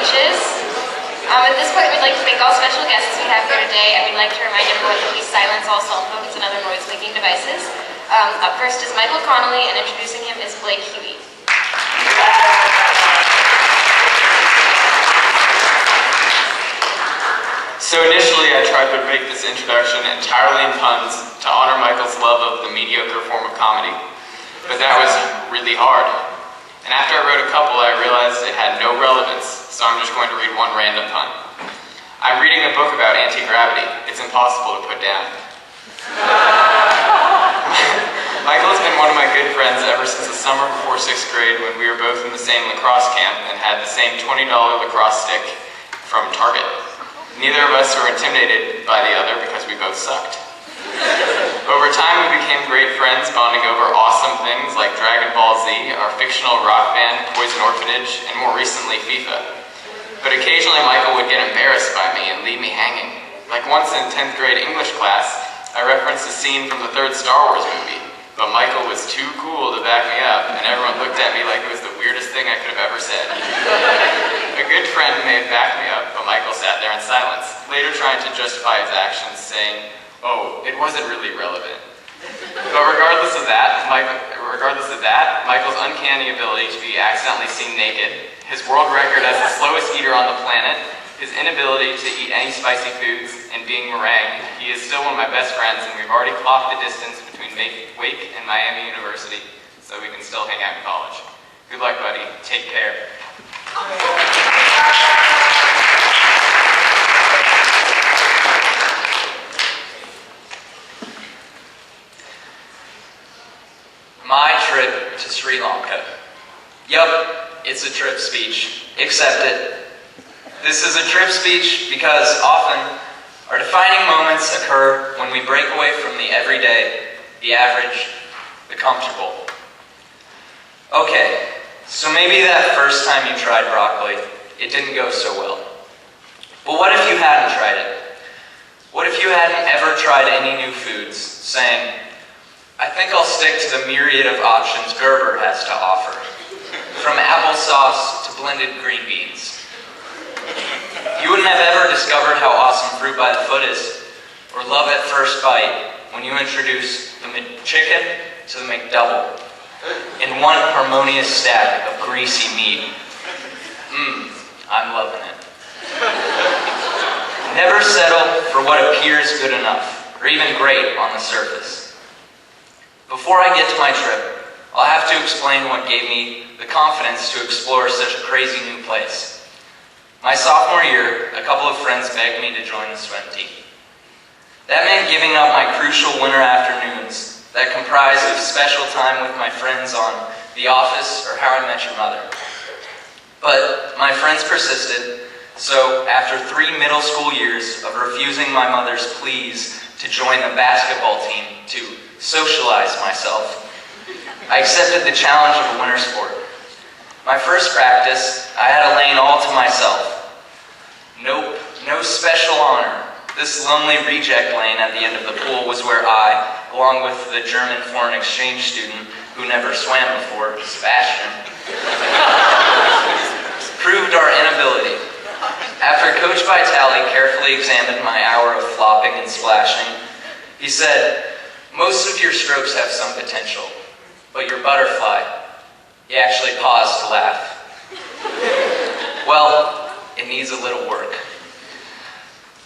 speeches. At this point, we'd like to thank all special guests we have here today, and we'd like to remind everyone to please silence all cell phones and other noise-making devices. Up first is Michael Connolly, and introducing him is Blake Huey. So initially, I tried to make this introduction entirely in puns to honor Michael's love of the mediocre form of comedy. But that was really hard. And after I wrote a couple, I realized it had no relevance, so I'm just going to read one random pun. I'm reading a book about anti-gravity. It's impossible to put down. Michael has been one of my good friends ever since the summer before 6th grade when we were both in the same lacrosse camp and had the same $20 lacrosse stick from Target. Neither of us were intimidated by the other because we both sucked. Over time, we became great friends, bonding over awesome things like Dragon Ball Z, our fictional rock band, Poison Orphanage, and more recently, FIFA. But occasionally, Michael would get embarrassed by me and leave me hanging. Like once in 10th grade English class, I referenced a scene from the third Star Wars movie, but Michael was too cool to back me up, and everyone looked at me like it was the weirdest thing I could have ever said. A good friend may have backed me up, but Michael sat there in silence, later trying to justify his actions, saying, "Oh, it wasn't really relevant." But regardless of that, Michael's uncanny ability to be accidentally seen naked, his world record as the slowest eater on the planet, his inability to eat any spicy foods, and being meringue, he is still one of my best friends, and we've already clocked the distance between Wake and Miami University, so we can still hang out in college. Good luck, buddy. Take care. My trip to Sri Lanka. Yup, it's a trip speech. Accept it. This is a trip speech because often our defining moments occur when we break away from the everyday, the average, the comfortable. Okay, so maybe that first time you tried broccoli, it didn't go so well. But what if you hadn't tried it? What if you hadn't ever tried any new foods, saying, "I think I'll stick to the myriad of options Gerber has to offer, from applesauce to blended green beans." You wouldn't have ever discovered how awesome fruit by the foot is, or love at first bite, when you introduce the McChicken to the McDouble in one harmonious stack of greasy meat. I'm loving it. Never settle for what appears good enough, or even great on the surface. Before I get to my trip, I'll have to explain what gave me the confidence to explore such a crazy new place. My sophomore year, a couple of friends begged me to join the swim team. That meant giving up my crucial winter afternoons that comprised of special time with my friends on The Office or How I Met Your Mother. But my friends persisted, so after 3 middle school years of refusing my mother's pleas to join the basketball team to socialize myself, I accepted the challenge of a winter sport. My first practice, I had a lane all to myself. Nope, no special honor. This lonely reject lane at the end of the pool was where I, along with the German foreign exchange student who never swam before, Sebastian, proved our inability. After Coach Vitale carefully examined my hour of flopping and splashing, he said, "Most of your strokes have some potential, but your butterfly," he actually paused to laugh, "well, it needs a little work."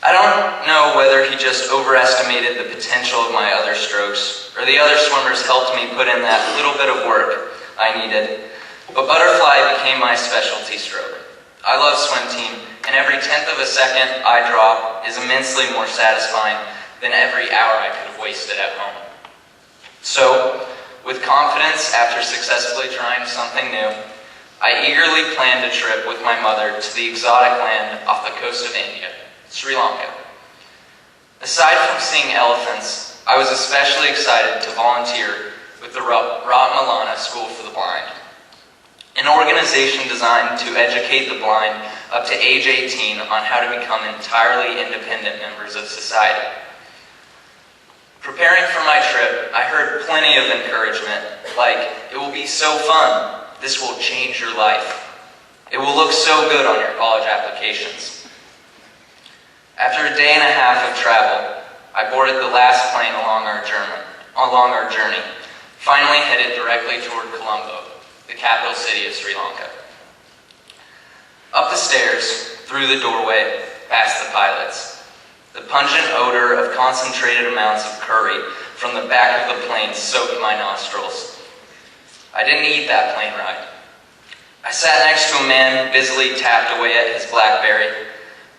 I don't know whether he just overestimated the potential of my other strokes, or the other swimmers helped me put in that little bit of work I needed, but butterfly became my specialty stroke. I love swim team, and every 1/10 of a second I drop is immensely more satisfying than every hour I could have wasted at home. So, with confidence after successfully trying something new, I eagerly planned a trip with my mother to the exotic land off the coast of India, Sri Lanka. Aside from seeing elephants, I was especially excited to volunteer with the Ratmalana School for the Blind, an organization designed to educate the blind up to age 18 on how to become entirely independent members of society. Preparing for my trip, I heard plenty of encouragement, like, "It will be so fun. This will change your life." It will look so good on your college applications. After a day and a half of travel, I boarded the last plane along our journey, finally headed directly toward Colombo, the capital city of Sri Lanka. Up the stairs, through the doorway, past the pilots, the pungent odor of concentrated amounts of curry from the back of the plane soaked my nostrils. I didn't eat that plane ride. I sat next to a man who busily tapped away at his BlackBerry.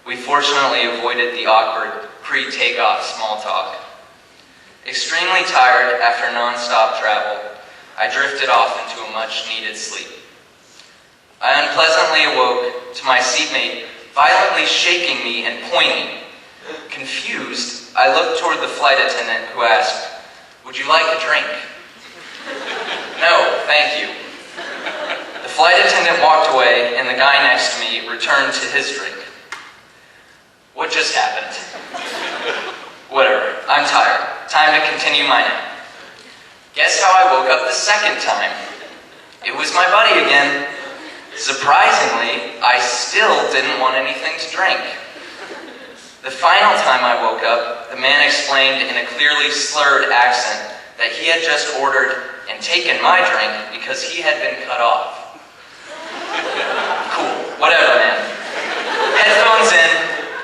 We fortunately avoided the awkward pre-takeoff small talk. Extremely tired after non-stop travel, I drifted off into a much-needed sleep. I unpleasantly awoke to my seatmate violently shaking me and pointing. Confused, I looked toward the flight attendant who asked, "Would you like a drink?" "No, thank you." The flight attendant walked away and the guy next to me returned to his drink. What just happened? Whatever, I'm tired. Time to continue my nap. Guess how I woke up the second time? It was my buddy again. Surprisingly, I still didn't want anything to drink. The final time I woke up, the man explained in a clearly slurred accent that he had just ordered and taken my drink because he had been cut off. Cool, whatever, man. Headphones in.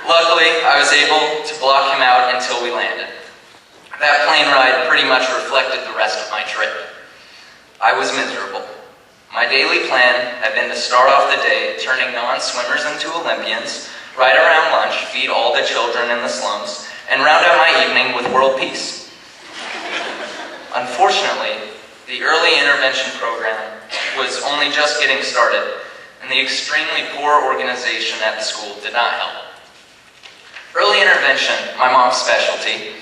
Luckily, I was able to block him out until we landed. That plane ride pretty much reflected the rest of my trip. I was miserable. My daily plan had been to start off the day turning non-swimmers into Olympians, right around lunch, feed all the children in the slums, and round out my evening with world peace. Unfortunately, the early intervention program was only just getting started, and the extremely poor organization at the school did not help. Early intervention, my mom's specialty,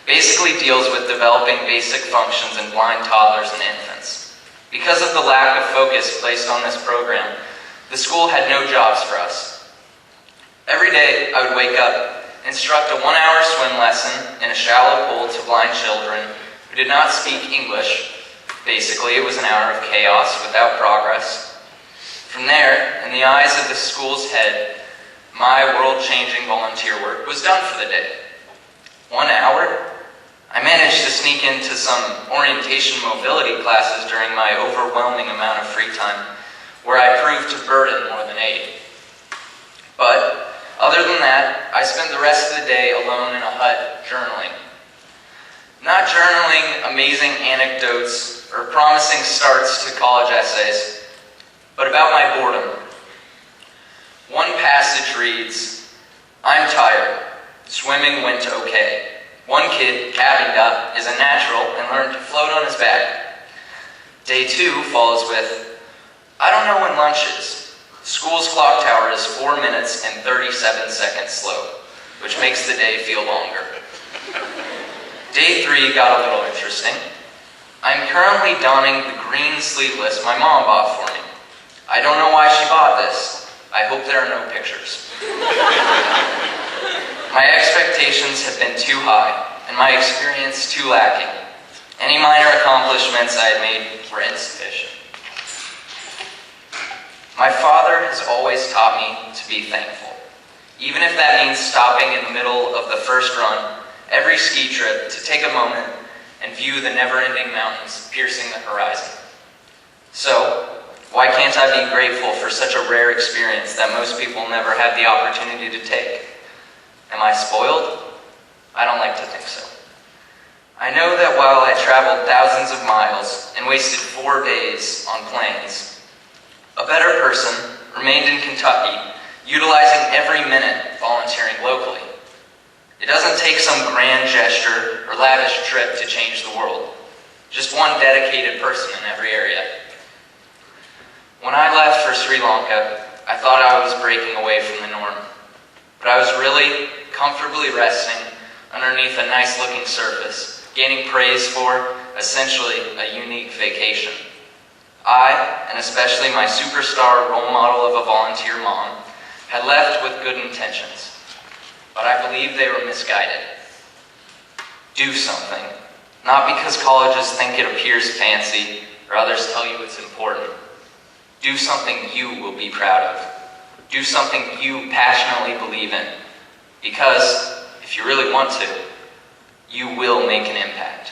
basically deals with developing basic functions in blind toddlers and infants. Because of the lack of focus placed on this program, the school had no jobs for us. Every day, I would wake up, instruct a 1-hour swim lesson in a shallow pool to blind children who did not speak English. Basically, it was an hour of chaos without progress. From there, in the eyes of the school's head, my world-changing volunteer work was done for the day. 1 hour? I managed to sneak into some orientation mobility classes during my overwhelming amount of free time, where I proved to burden more than aid. But other than that, I spent the rest of the day alone in a hut journaling. Not journaling amazing anecdotes or promising starts to college essays, but about my boredom. One passage reads, "I'm tired. Swimming went okay. One kid, cabined up, is a natural and learned to float on his back." Day 2 follows with, "I don't know when lunch is. School's clock tower is 4 minutes and 37 seconds slow, which makes the day feel longer." Day 3 got a little interesting. "I'm currently donning the green sleeveless my mom bought for me. I don't know why she bought this. I hope there are no pictures." My expectations have been too high, and my experience too lacking. Any minor accomplishments I had made were insufficient. My father has always taught me to be thankful, even if that means stopping in the middle of the first run, every ski trip, to take a moment and view the never-ending mountains piercing the horizon. So, why can't I be grateful for such a rare experience that most people never have the opportunity to take? Am I spoiled? I don't like to think so. I know that while I traveled thousands of miles and wasted 4 days on planes, a better person remained in Kentucky, utilizing every minute volunteering locally. It doesn't take some grand gesture or lavish trip to change the world. Just one dedicated person in every area. When I left for Sri Lanka, I thought I was breaking away from the norm. But I was really comfortably resting underneath a nice-looking surface, gaining praise for, essentially, a unique vacation. I, and especially my superstar role model of a volunteer mom, had left with good intentions, but I believe they were misguided. Do something, not because colleges think it appears fancy or others tell you it's important. Do something you will be proud of. Do something you passionately believe in. Because if you really want to, you will make an impact.